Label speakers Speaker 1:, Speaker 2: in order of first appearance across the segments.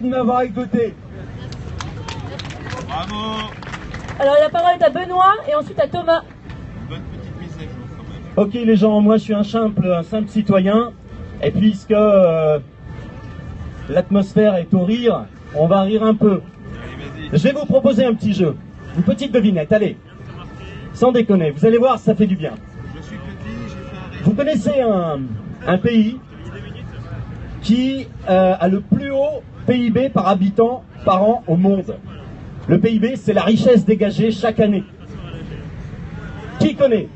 Speaker 1: de m'avoir écouté.
Speaker 2: Bravo.
Speaker 3: Alors la parole est à Benoît et ensuite à Thomas.
Speaker 2: Bonne petite mise à jour quand même.
Speaker 4: Ok les gens, moi je suis un simple citoyen, et puisque l'atmosphère est au rire, on va rire un peu.
Speaker 2: Allez, vas-y.
Speaker 4: Je vais vous proposer un petit jeu, une petite devinette, allez. Sans déconner, vous allez voir, ça fait du bien.
Speaker 2: Je suis petit, j'ai fait un rêve.
Speaker 4: Vous connaissez un pays qui a le plus haut PIB par habitant par an au monde. Le PIB, c'est la richesse dégagée chaque année. Qui connaît?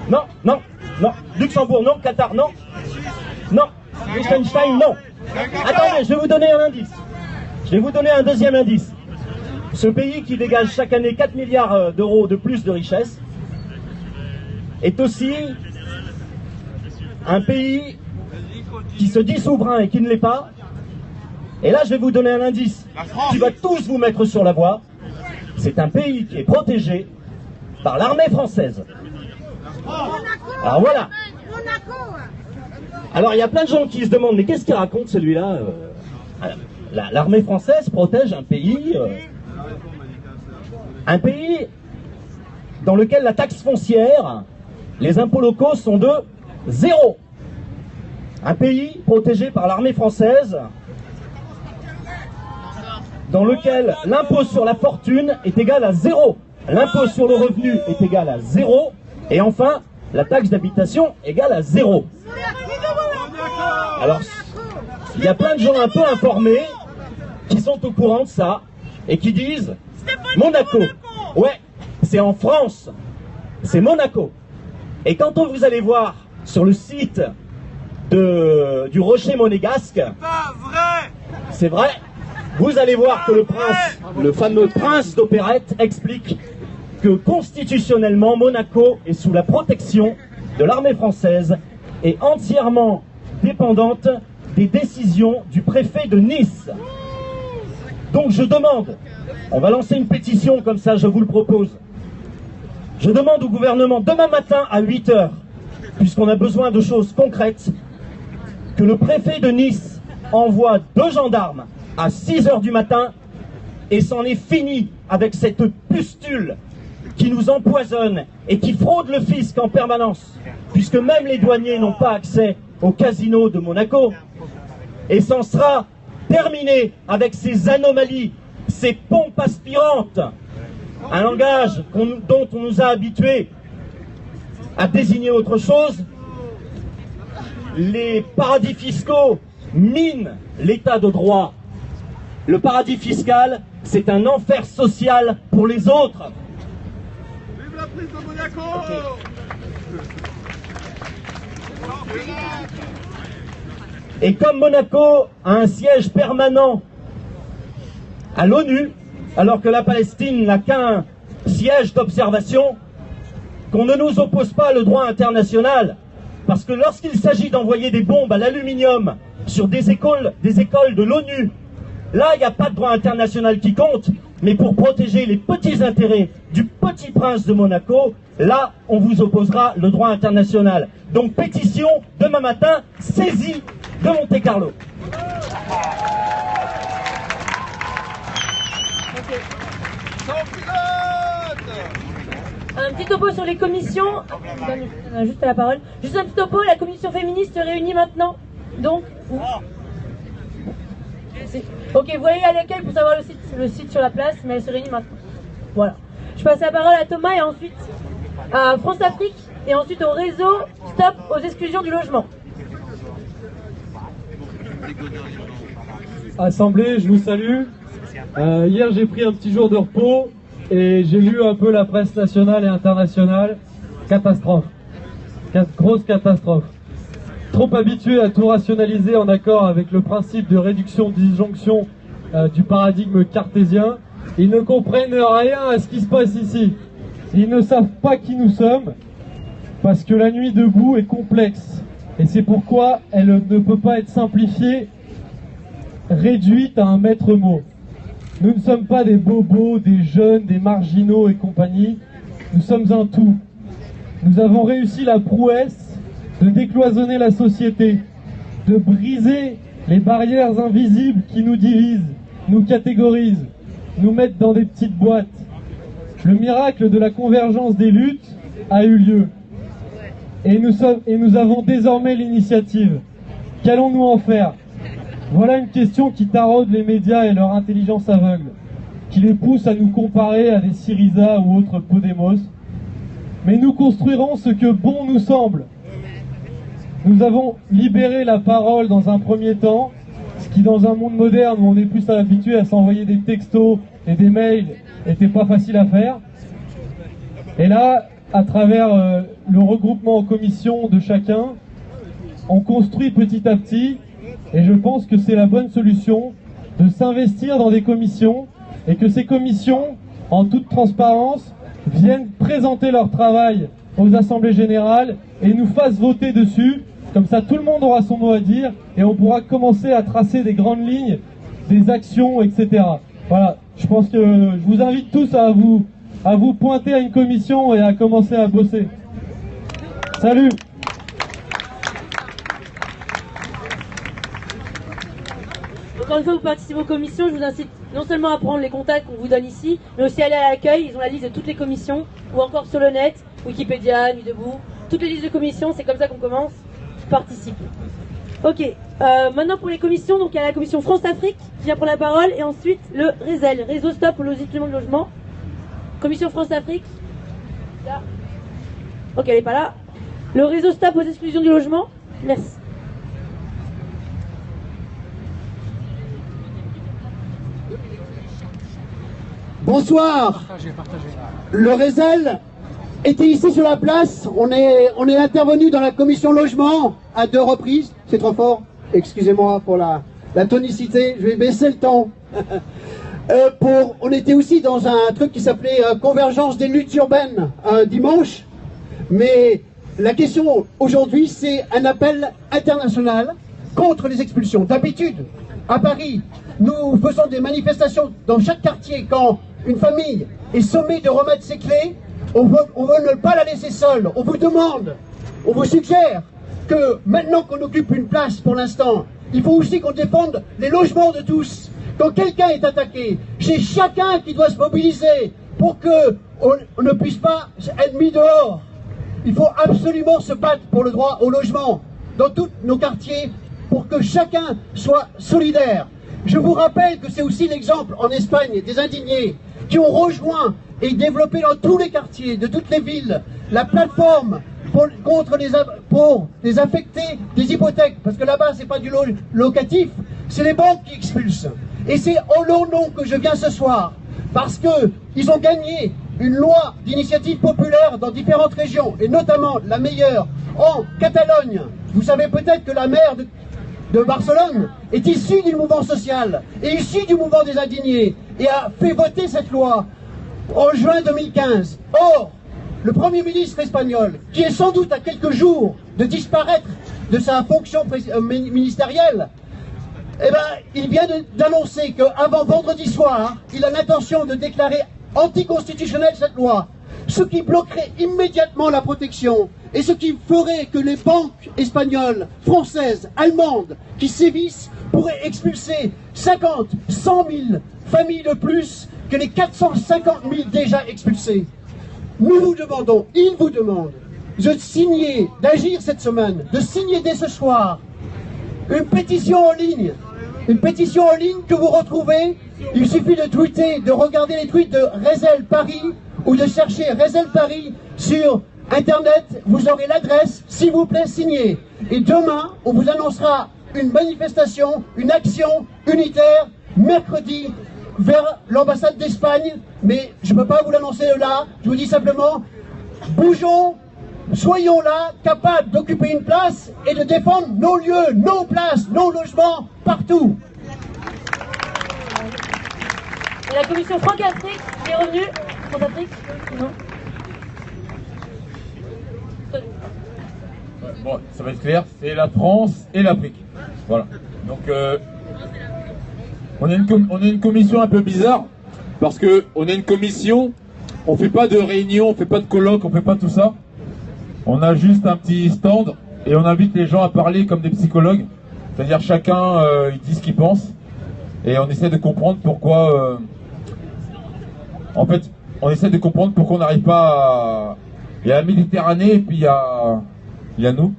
Speaker 4: Non, non, non. Luxembourg, non. Qatar, non. Non. Liechtenstein, non. Attendez, je vais vous donner un indice. Je vais vous donner un deuxième indice. Ce pays qui dégage chaque année 4 milliards d'euros de plus de richesse est aussi un pays qui se dit souverain et qui ne l'est pas. Et là, je vais vous donner un indice qui va tous vous mettre sur la voie. C'est un pays qui est protégé par l'armée française. Alors voilà. Alors il y a plein de gens qui se demandent, mais qu'est-ce qu'il raconte celui-là? L'armée française protège un pays dans lequel la taxe foncière, les impôts locaux sont de 0. Un pays protégé par l'armée française dans lequel l'impôt sur la fortune est égal à 0. L'impôt sur le revenu est égal à 0. Et enfin, la taxe d'habitation égale à 0. Alors, il y a plein de gens un peu informés qui sont au courant de ça et qui disent Monaco. Ouais, c'est en France. C'est Monaco. Et quand vous allez voir sur le site du Rocher Monégasque, c'est vrai, vous allez voir que le prince, le fameux prince d'opérette, explique que constitutionnellement, Monaco est sous la protection de l'armée française et entièrement dépendante des décisions du préfet de Nice. Donc je demande, on va lancer une pétition comme ça, je vous le propose. Je demande au gouvernement demain matin à 8h, puisqu'on a besoin de choses concrètes, que le préfet de Nice envoie 2 gendarmes à 6h du matin et c'en est fini avec cette pustule qui nous empoisonne et qui fraude le fisc en permanence, puisque même les douaniers n'ont pas accès au casino de Monaco. Et c'en sera terminé avec ces anomalies, ces pompes aspirantes, un langage dont on nous a habitués à désigner autre chose. Les paradis fiscaux minent l'état de droit. Le paradis fiscal, c'est un enfer social pour les autres.
Speaker 2: Vive la prise de Monaco.
Speaker 4: Et comme Monaco a un siège permanent à l'ONU, alors que la Palestine n'a qu'un siège d'observation, qu'on ne nous oppose pas le droit international, parce que lorsqu'il s'agit d'envoyer des bombes à l'aluminium sur des écoles de l'ONU, là il n'y a pas de droit international qui compte, mais pour protéger les petits intérêts du petit prince de Monaco, là on vous opposera le droit international. Donc pétition demain matin, saisie de Monte Carlo.
Speaker 3: Un petit topo sur les commissions. Juste la parole. Juste un petit topo. La commission féministe se réunit maintenant. Donc. Ok, vous voyez à l'accueil pour savoir le site sur la place, mais elle se réunit maintenant. Voilà. Je passe la parole à Thomas et ensuite à France Afrique et ensuite au réseau Stop aux exclusions du logement.
Speaker 5: Assemblée, je vous salue. Hier, j'ai pris un petit jour de repos et j'ai lu un peu la presse nationale et internationale. Catastrophe. Grosse catastrophe. Trop habitués à tout rationaliser en accord avec le principe de réduction disjonction du paradigme cartésien, ils ne comprennent rien à ce qui se passe ici. Ils ne savent pas qui nous sommes, parce que la nuit debout est complexe. Et c'est pourquoi elle ne peut pas être simplifiée, réduite à un maître mot. Nous ne sommes pas des bobos, des jeunes, des marginaux et compagnie. Nous sommes un tout. Nous avons réussi la prouesse de décloisonner la société, de briser Les barrières invisibles qui nous divisent, nous catégorisent, nous mettent dans des petites boîtes. Le miracle de la convergence des luttes a eu lieu. Et nous avons désormais l'initiative. Qu'allons-nous en faire? Voilà une question qui taraude les médias et leur intelligence aveugle, qui les pousse à nous comparer à des Syriza ou autres Podemos. Mais nous construirons ce que bon nous semble. Nous avons libéré la parole dans un premier temps, ce qui dans un monde moderne où on est plus habitué à s'envoyer des textos et des mails n'était pas facile à faire. Et là, à travers le regroupement en commission de chacun, on construit petit à petit, et je pense que c'est la bonne solution de s'investir dans des commissions et que ces commissions, en toute transparence, viennent présenter leur travail aux assemblées générales et nous fassent voter dessus. Comme ça, tout le monde aura son mot à dire et on pourra commencer à tracer des grandes lignes, des actions, etc. Voilà, je pense que je vous invite tous à vous pointer à une commission et à commencer à bosser. Salut!
Speaker 3: Encore une fois, vous participez aux commissions, je vous incite non seulement à prendre les contacts qu'on vous donne ici, mais aussi à aller à l'accueil, ils ont la liste de toutes les commissions, ou encore sur le net, Wikipédia, Nuit debout, toutes les listes de commissions, c'est comme ça qu'on commence, participe. Ok, maintenant pour les commissions, donc il y a la commission France-Afrique qui vient prendre la parole, et ensuite le RESEL, Réseau Stop aux étudiants de logement. Commission France-Afrique, là. Ok, elle n'est pas là. Le Réseau Stop aux exclusions du logement, merci.
Speaker 1: Bonsoir. Le RESEL était ici sur la place. On est intervenu dans la commission logement à 2 reprises. C'est trop fort. Excusez-moi pour la tonicité. Je vais baisser le ton. On était aussi dans un truc qui s'appelait Convergence des luttes urbaines un dimanche. Mais la question aujourd'hui, c'est un appel international contre les expulsions. D'habitude, à Paris, nous faisons des manifestations dans chaque quartier quand une famille est sommée de remettre ses clés. On veut ne pas la laisser seule. On vous demande, on vous suggère que maintenant qu'on occupe une place pour l'instant, il faut aussi qu'on défende les logements de tous. Quand quelqu'un est attaqué, c'est chacun qui doit se mobiliser pour qu'on ne puisse pas être mis dehors. Il faut absolument se battre pour le droit au logement dans tous nos quartiers pour que chacun soit solidaire. Je vous rappelle que c'est aussi l'exemple en Espagne des indignés qui ont rejoint et développé dans tous les quartiers de toutes les villes la plateforme pour les affectés des hypothèques, parce que là-bas c'est pas du locatif, c'est les banques qui expulsent. Et c'est en leur nom que je viens ce soir, parce que ils ont gagné une loi d'initiative populaire dans différentes régions, et notamment la meilleure en Catalogne. Vous savez peut-être que la maire de Barcelone est issue du mouvement social et issue du mouvement des indignés et a fait voter cette loi en juin 2015. Or, le Premier ministre espagnol, qui est sans doute à quelques jours de disparaître de sa fonction ministérielle, il vient d'annoncer qu'avant vendredi soir, il a l'intention de déclarer anticonstitutionnelle cette loi, ce qui bloquerait immédiatement la protection et ce qui ferait que les banques espagnoles, françaises, allemandes qui sévissent pourraient expulser 50, 100 000 familles de plus que les 450 000 déjà expulsées. Nous vous demandons, ils vous demandent de signer, d'agir cette semaine, de signer dès ce soir une pétition en ligne que vous retrouvez. Il suffit de tweeter, de regarder les tweets de RESEL Paris ou de chercher RESEL Paris sur Internet, vous aurez l'adresse, s'il vous plaît, signez. Et demain, on vous annoncera une manifestation, une action unitaire, mercredi, vers l'ambassade d'Espagne. Mais je ne peux pas vous l'annoncer là, je vous dis simplement, bougeons, soyons là, capables d'occuper une place et de défendre nos lieux, nos places, nos logements, partout.
Speaker 3: Et la commission France-Afrique est revenue. France-Afrique ? Non.
Speaker 6: Bon, ça va être clair, c'est la France et l'Afrique. Voilà. Donc, on a une commission un peu bizarre, parce que on a une commission, on fait pas de réunion, on fait pas de colloque, on fait pas tout ça. On a juste un petit stand et on invite les gens à parler comme des psychologues. C'est-à-dire chacun il dit ce qu'il pense et on essaie de comprendre pourquoi. En fait, on essaie de comprendre pourquoi on n'arrive pas à... Il y a la Méditerranée et puis il y a nous.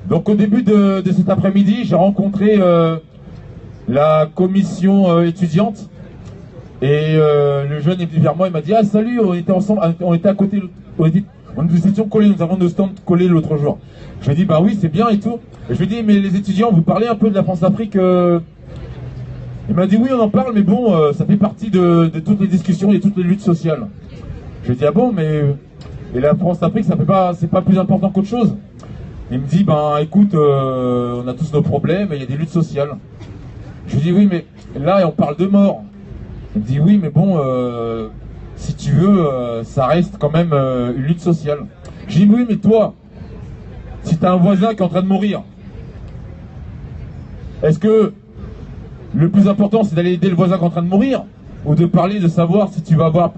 Speaker 6: Donc au début de cet après-midi, j'ai rencontré la commission étudiante et le jeune est venu vers moi, il m'a dit « Ah salut, on était ensemble, on était à côté, nous étions collés, nous avons nos stands collés l'autre jour. » Je lui ai dit « Bah oui, c'est bien et tout. » Et je lui ai dit « Mais les étudiants, vous parlez un peu de la France-Afrique ?» Il m'a dit « Oui, on en parle, mais bon, ça fait partie de toutes les discussions et de toutes les luttes sociales. » Je lui ai dit « Ah bon, mais et la France-Afrique, c'est pas plus important qu'autre chose ?» Il me dit, ben écoute, on a tous nos problèmes et il y a des luttes sociales. Je lui dis, oui, mais là, on parle de mort. Il me dit, oui, mais bon, si tu veux, ça reste quand même une lutte sociale. Je lui dis, oui, mais toi, si tu as un voisin qui est en train de mourir, est-ce que le plus important, c'est d'aller aider le voisin qui est en train de mourir ou de parler de savoir si tu vas avoir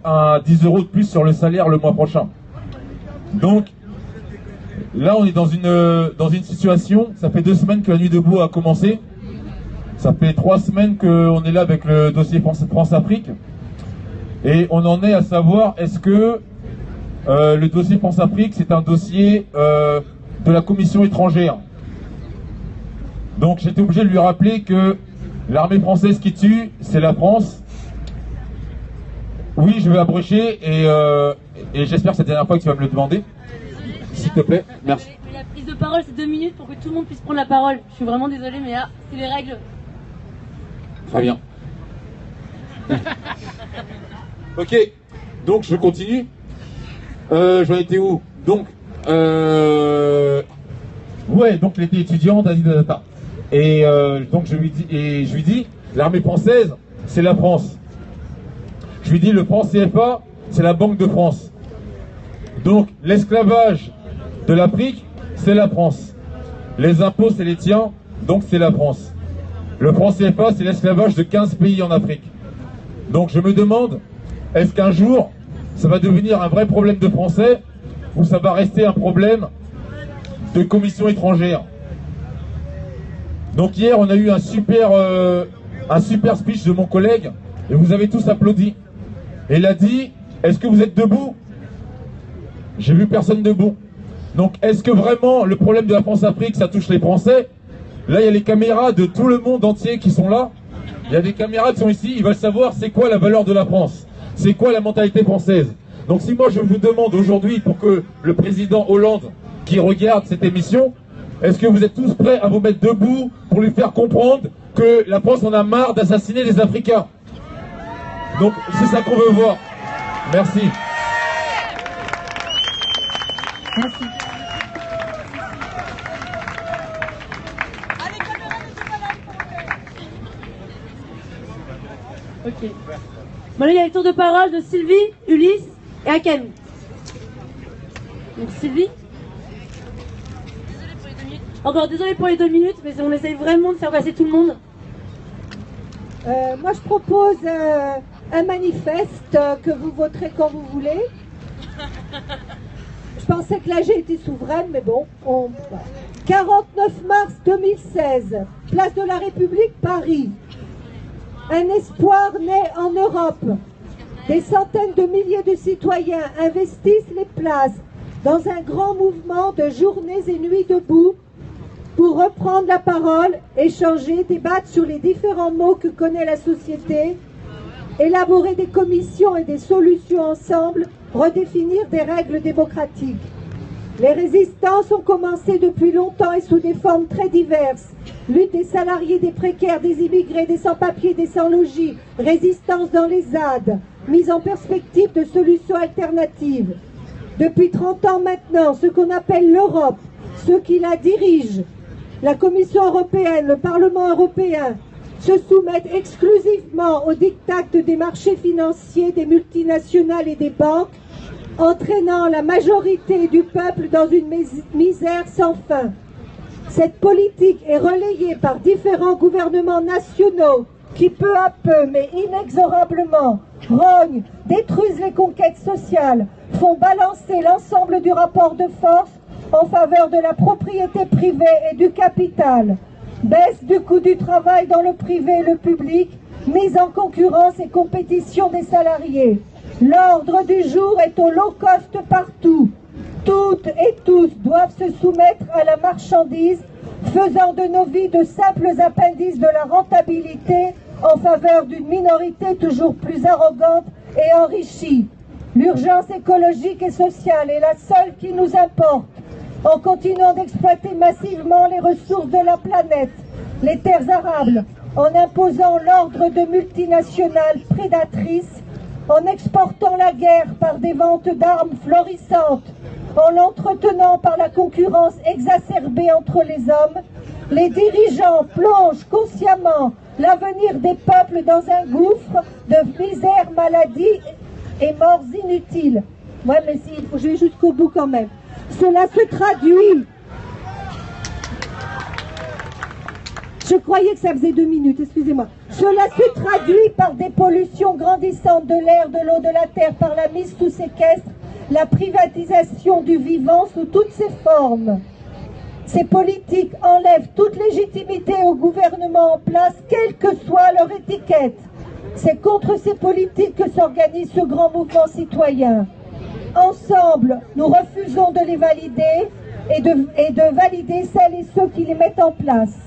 Speaker 6: 10 € de plus sur le salaire le mois prochain? Donc, là, on est dans une situation, ça fait 2 semaines que la Nuit debout a commencé. Ça fait 3 semaines qu'on est là avec le dossier France-Afrique. Et on en est à savoir, est-ce que le dossier France-Afrique, c'est un dossier de la commission étrangère. Donc j'étais obligé de lui rappeler que l'armée française qui tue, c'est la France. Oui, je vais abrécher et j'espère que c'est la dernière fois que tu vas me le demander. S'il te plaît, merci.
Speaker 3: Mais la prise de parole, c'est 2 minutes pour que tout le monde puisse prendre la parole. Je suis vraiment désolée, mais là, c'est les règles.
Speaker 6: Très bien. Ok, donc je continue. J'en étais où? Donc, ouais, donc l'été étudiant, et donc je lui dis, l'armée française, c'est la France. Je lui dis, le franc CFA, c'est la Banque de France. Donc, l'esclavage de l'Afrique, c'est la France. Les impôts, c'est les tiens, donc c'est la France. Le franc CFA, c'est l'esclavage de 15 pays en Afrique. Donc je me demande, est-ce qu'un jour, ça va devenir un vrai problème de français ou ça va rester un problème de commission étrangère? Donc hier, on a eu un super speech de mon collègue et vous avez tous applaudi. Et il a dit, est-ce que vous êtes debout? J'ai vu personne debout. Donc, est-ce que vraiment le problème de la France-Afrique, ça touche les Français? Là, il y a les caméras de tout le monde entier qui sont là. Il y a des caméras qui sont ici. Ils veulent savoir c'est quoi la valeur de la France. C'est quoi la mentalité française. Donc, si moi je vous demande aujourd'hui, pour que le président Hollande, qui regarde cette émission, est-ce que vous êtes tous prêts à vous mettre debout pour lui faire comprendre que la France en a marre d'assassiner les Africains? Donc, c'est ça qu'on veut voir. Merci.
Speaker 3: Merci. Ok. Bon, là, il y a les tours de parole de Sylvie, Ulysse et Hakem. Donc, Sylvie. Désolée pour les 2 minutes. Encore désolée pour les 2 minutes, mais on essaye vraiment de faire passer tout le monde.
Speaker 7: Moi, je propose un manifeste que vous voterez quand vous voulez. Je pensais que l'AG était souveraine, mais bon. 49 mars 2016, place de la République, Paris. Un espoir naît en Europe. Des centaines de milliers de citoyens investissent les places dans un grand mouvement de journées et nuits debout pour reprendre la parole, échanger, débattre sur les différents maux que connaît la société, élaborer des commissions et des solutions ensemble, redéfinir des règles démocratiques. Les résistances ont commencé depuis longtemps et sous des formes très diverses. Lutte des salariés, des précaires, des immigrés, des sans-papiers, des sans-logis, résistance dans les ZAD, mise en perspective de solutions alternatives. Depuis 30 ans maintenant, ce qu'on appelle l'Europe, ceux qui la dirigent, la Commission européenne, le Parlement européen, se soumettent exclusivement aux diktats des marchés financiers, des multinationales et des banques, entraînant la majorité du peuple dans une misère sans fin. Cette politique est relayée par différents gouvernements nationaux qui peu à peu, mais inexorablement, rognent, détruisent les conquêtes sociales, font balancer l'ensemble du rapport de force en faveur de la propriété privée et du capital, baisse du coût du travail dans le privé et le public, mise en concurrence et compétition des salariés. L'ordre du jour est au low cost partout. Toutes et tous doivent se soumettre à la marchandise, faisant de nos vies de simples appendices de la rentabilité en faveur d'une minorité toujours plus arrogante et enrichie. L'urgence écologique et sociale est la seule qui nous importe. En continuant d'exploiter massivement les ressources de la planète, les terres arables, en imposant l'ordre de multinationales prédatrices, en exportant la guerre par des ventes d'armes florissantes, en l'entretenant par la concurrence exacerbée entre les hommes, les dirigeants plongent consciemment l'avenir des peuples dans un gouffre de misère, maladie et morts inutiles. Ouais, mais si, il faut que je vais jusqu'au bout quand même. Cela se traduit. Je croyais que ça faisait 2 minutes, excusez-moi. Cela se traduit par des pollutions grandissantes de l'air, de l'eau, de la terre, par la mise sous séquestre, la privatisation du vivant sous toutes ses formes. Ces politiques enlèvent toute légitimité au gouvernement en place, quelle que soit leur étiquette. C'est contre ces politiques que s'organise ce grand mouvement citoyen. Ensemble, nous refusons de les valider et de valider celles et ceux qui les mettent en place.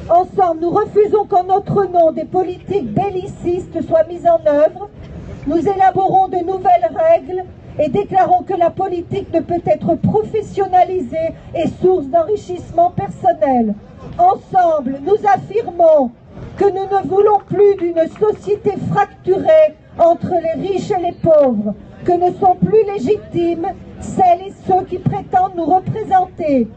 Speaker 7: Ensemble, nous refusons qu'en notre nom des politiques bellicistes soient mises en œuvre. Nous élaborons de nouvelles règles et déclarons que la politique ne peut être professionnalisée et source d'enrichissement personnel. Ensemble, nous affirmons que nous ne voulons plus d'une société fracturée entre les riches et les pauvres, que ne sont plus légitimes celles et ceux qui prétendent nous représenter,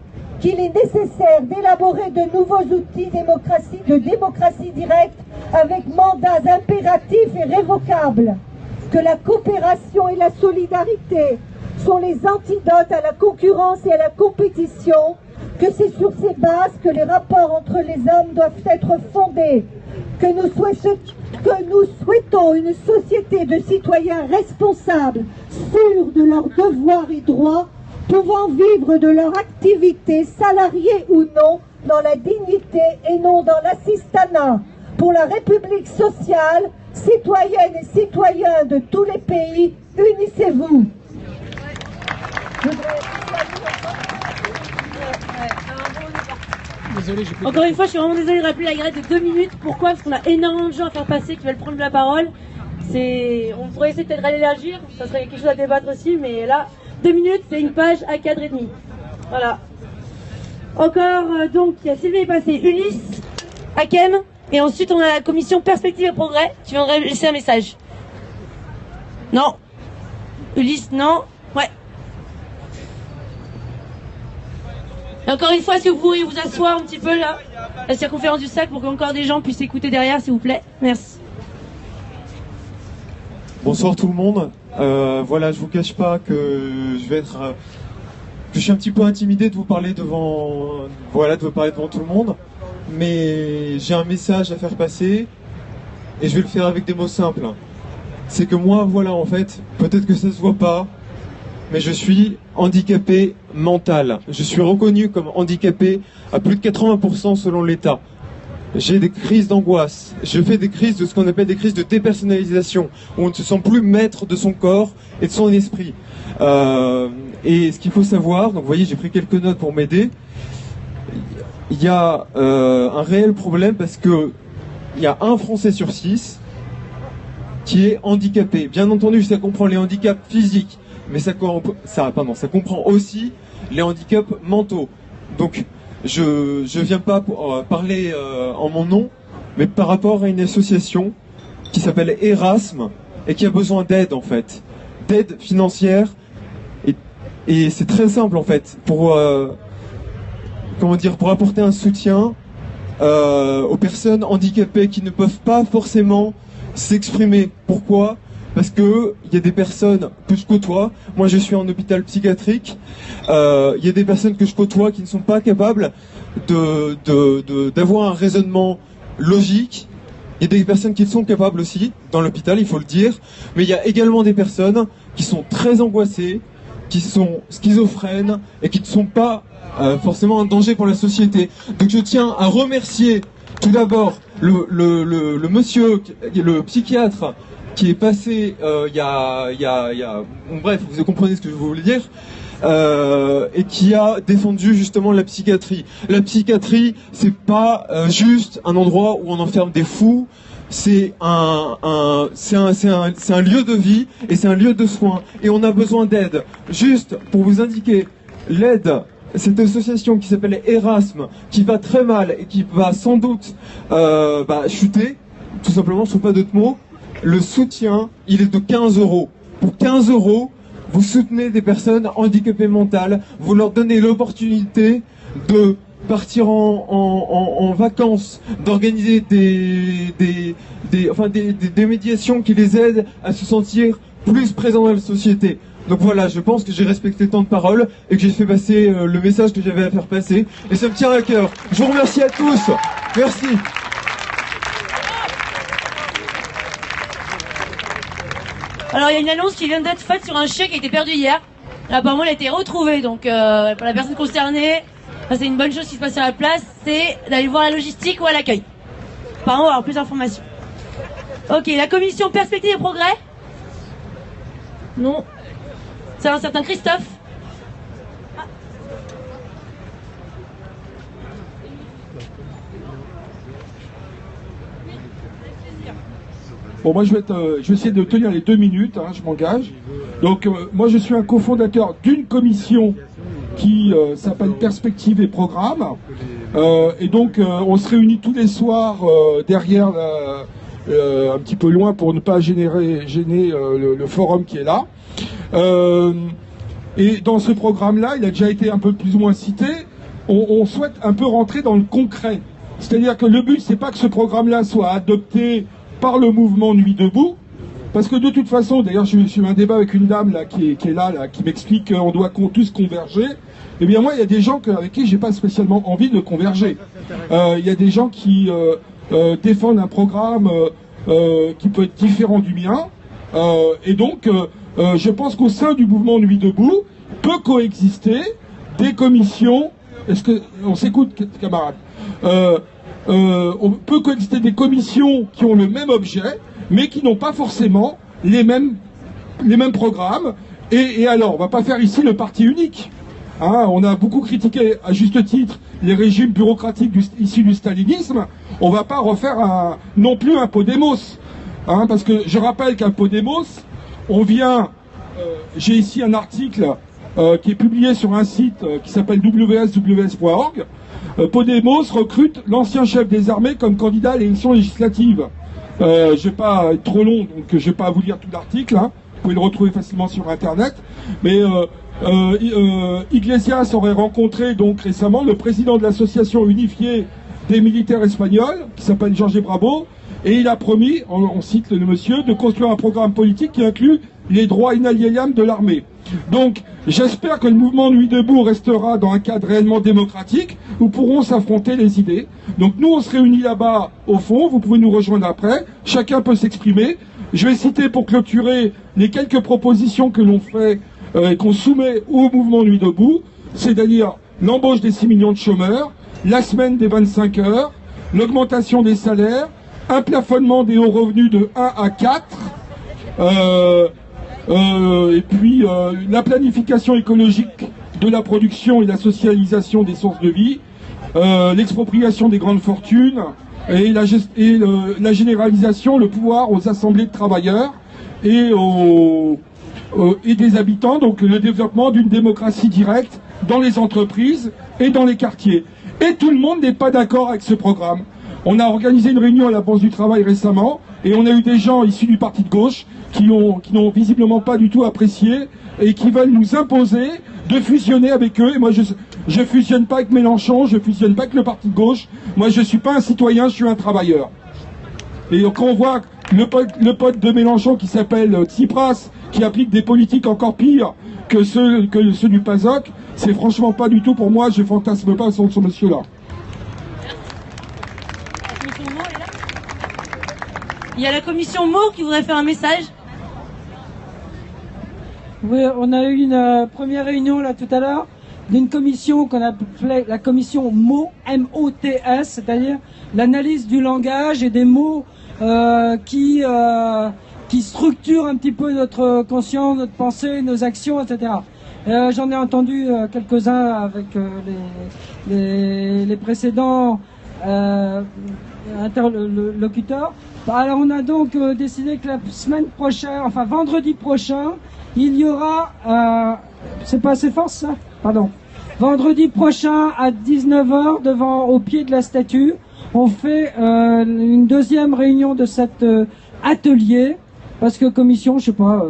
Speaker 7: qu'il est nécessaire d'élaborer de nouveaux outils de démocratie directe avec mandats impératifs et révocables, que la coopération et la solidarité sont les antidotes à la concurrence et à la compétition, que c'est sur ces bases que les rapports entre les hommes doivent être fondés, que nous souhaitons une société de citoyens responsables, sûrs de leurs devoirs et droits, pouvant vivre de leur activité, salariés ou non, dans la dignité et non dans l'assistanat. Pour la République sociale, citoyennes et citoyens de tous les pays, unissez-vous.
Speaker 3: Encore une fois, je suis vraiment désolée de rappeler la grève de 2 minutes. Pourquoi? Parce qu'on a énormément de gens à faire passer qui veulent prendre la parole. On pourrait essayer peut-être d'élargir, ça serait quelque chose à débattre aussi, mais là, 2 minutes, c'est une page à cadre et demi. Voilà. Encore, donc, il y a Sylvie est passé, Ulysse, Hakem, et ensuite on a la commission Perspective et Progrès, qui viendrait laisser un message. Non. Ulysse, non. Ouais. Et encore une fois, est-ce que vous pourriez vous asseoir un petit peu là, à la circonférence du sac, pour qu'encore des gens puissent écouter derrière, s'il vous plaît. Merci.
Speaker 8: Bonsoir tout le monde. Voilà, je vous cache pas que que je suis un petit peu intimidé de vous parler devant tout le monde, mais j'ai un message à faire passer et je vais le faire avec des mots simples. C'est que moi, voilà, en fait, peut-être que ça se voit pas, mais je suis handicapé mental. Je suis reconnu comme handicapé à plus de 80% selon l'État. J'ai des crises d'angoisse. Je fais des crises de ce qu'on appelle des crises de dépersonnalisation, où on ne se sent plus maître de son corps et de son esprit. Et ce qu'il faut savoir, donc vous voyez, j'ai pris quelques notes pour m'aider. Il y a un réel problème parce que il y a 1 Français sur 6 qui est handicapé. Bien entendu, ça comprend les handicaps physiques, mais ça comprend aussi les handicaps mentaux. Donc, je viens pas pour parler en mon nom, mais par rapport à une association qui s'appelle Erasme et qui a besoin d'aide en fait, d'aide financière. Et c'est très simple en fait pour apporter un soutien aux personnes handicapées qui ne peuvent pas forcément s'exprimer. Pourquoi ? Parce que il y a des personnes que je côtoie. Moi, je suis en hôpital psychiatrique. Il y a des personnes que je côtoie qui ne sont pas capables d'avoir un raisonnement logique. Il y a des personnes qui sont capables aussi dans l'hôpital, il faut le dire. Mais il y a également des personnes qui sont très angoissées, qui sont schizophrènes et qui ne sont pas forcément un danger pour la société. Donc je tiens à remercier tout d'abord le monsieur, le psychiatre qui est passé il y a bon, bref, vous comprenez ce que je voulais dire, et qui a défendu justement la psychiatrie. La psychiatrie, c'est pas juste un endroit où on enferme des fous. C'est un lieu de vie et c'est un lieu de soins. Et on a besoin d'aide. Juste pour vous indiquer, l'aide, cette association qui s'appelle Erasme, qui va très mal et qui va sans doute chuter, tout simplement, je ne trouve pas d'autres mots, le soutien, il est de 15 €. Pour 15 €, vous soutenez des personnes handicapées mentales, vous leur donnez l'opportunité de partir en vacances, d'organiser des médiations qui les aident à se sentir plus présents dans la société. Donc voilà, je pense que j'ai respecté le temps de parole et que j'ai fait passer le message que j'avais à faire passer. Et ça me tient à cœur. Je vous remercie à tous. Merci.
Speaker 3: Alors il y a une annonce qui vient d'être faite sur un chien qui a été perdu hier. Apparemment il a été retrouvé, donc pour la personne concernée, c'est une bonne chose qui se passe sur la place, c'est d'aller voir la logistique ou à l'accueil. Apparemment on va avoir plus d'informations. Ok, la commission Perspective et Progrès? Non. C'est un certain Christophe.
Speaker 9: Bon, moi je vais essayer de tenir les 2 minutes, hein, je m'engage. Donc moi je suis un cofondateur d'une commission qui s'appelle Perspective et Programme. Et donc on se réunit tous les soirs derrière, un petit peu loin pour ne pas gêner le forum qui est là. Et dans ce programme-là, il a déjà été un peu plus ou moins cité, on souhaite un peu rentrer dans le concret. C'est-à-dire que le but, c'est pas que ce programme-là soit adopté par le mouvement Nuit Debout, parce que de toute façon, d'ailleurs, je suis un débat avec une dame là qui est là, qui m'explique qu'on doit tous converger. Eh bien moi, il y a des gens avec qui j'ai pas spécialement envie de converger. Il y a des gens qui défendent un programme qui peut être différent du mien, et donc je pense qu'au sein du mouvement Nuit Debout peut coexister des commissions. Est-ce que on s'écoute, camarades? On peut coexister des commissions qui ont le même objet, mais qui n'ont pas forcément les mêmes programmes. Et alors, on va pas faire ici le parti unique. Hein, on a beaucoup critiqué, à juste titre, les régimes bureaucratiques issus du stalinisme. On va pas refaire non plus un Podemos. Hein, parce que je rappelle qu'un Podemos, on vient... j'ai ici un article qui est publié sur un site qui s'appelle wsws.org. Podemos recrute l'ancien chef des armées comme candidat à l'élection législative. Je vais pas être trop long, donc je vais pas vous lire tout l'article. Hein. Vous pouvez le retrouver facilement sur Internet. Mais Iglesias aurait rencontré donc récemment le président de l'association unifiée des militaires espagnols, qui s'appelle Jorge Bravo, et il a promis, on cite le monsieur, de construire un programme politique qui inclut les droits inaliénables de l'armée. Donc, j'espère que le mouvement Nuit Debout restera dans un cadre réellement démocratique où pourront s'affronter les idées. Donc, nous, on se réunit là-bas au fond, vous pouvez nous rejoindre après, chacun peut s'exprimer. Je vais citer pour clôturer les quelques propositions que l'on fait et qu'on soumet au mouvement Nuit Debout, c'est-à-dire l'embauche des 6 millions de chômeurs, la semaine des 25 heures, l'augmentation des salaires, un plafonnement des hauts revenus de 1 à 4, et puis la planification écologique de la production et la socialisation des sources de vie, l'expropriation des grandes fortunes et la généralisation, le pouvoir aux assemblées de travailleurs et des habitants, donc le développement d'une démocratie directe dans les entreprises et dans les quartiers. Et tout le monde n'est pas d'accord avec ce programme. On a organisé une réunion à la Bourse du Travail récemment et on a eu des gens issus du parti de gauche qui n'ont visiblement pas du tout apprécié et qui veulent nous imposer de fusionner avec eux. Et moi, je fusionne pas avec Mélenchon, je fusionne pas avec le parti de gauche. Moi, je suis pas un citoyen, je suis un travailleur. Et quand on voit le pote de Mélenchon qui s'appelle Tsipras, qui applique des politiques encore pires que ceux du PASOK, c'est franchement pas du tout pour moi, je fantasme pas sur ce monsieur-là.
Speaker 3: Il y a la commission Moore qui voudrait faire un message.
Speaker 10: Oui, on a eu une première réunion là tout à l'heure d'une commission qu'on appelait la commission MOTS, M-O-T-S, c'est-à-dire l'analyse du langage et des mots qui structurent un petit peu notre conscience, notre pensée, nos actions, etc. J'en ai entendu quelques-uns avec les précédents interlocuteurs. Alors on a donc décidé que la semaine prochaine, enfin vendredi prochain, il y aura, c'est pas assez fort ça ? Pardon. Vendredi prochain à 19h au pied de la statue, on fait une deuxième réunion de cet atelier, parce que commission, je sais pas,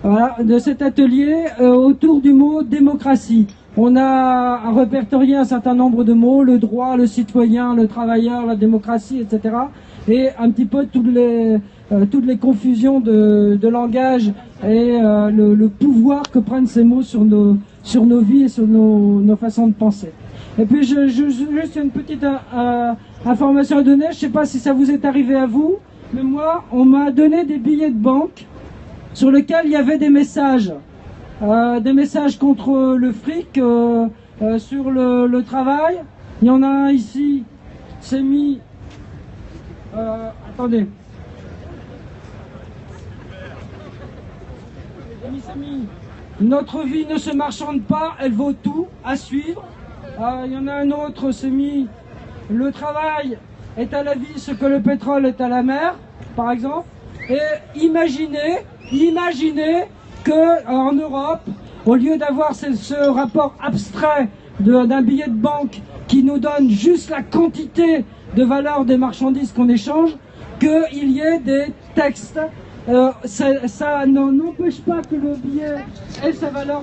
Speaker 10: voilà, de cet atelier autour du mot démocratie. On a répertorié un certain nombre de mots, le droit, le citoyen, le travailleur, la démocratie, etc. Et un petit peu toutes les confusions de langage et le pouvoir que prennent ces mots sur nos vies et sur nos façons de penser. Et puis juste une petite information à donner, je ne sais pas si ça vous est arrivé à vous, mais moi on m'a donné des billets de banque sur lesquels il y avait des messages contre le fric, sur le travail. Il y en a un ici, c'est mis... attendez. Notre vie ne se marchande pas, elle vaut tout, à suivre. Il y en a un autre, c'est mis le travail est à la vie ce que le pétrole est à la mer, par exemple. Et imaginez que en Europe, au lieu d'avoir ce rapport abstrait d'un billet de banque qui nous donne juste la quantité de valeur des marchandises qu'on échange, qu'il y ait des textes. Ça n'empêche pas que le billet ait sa valeur.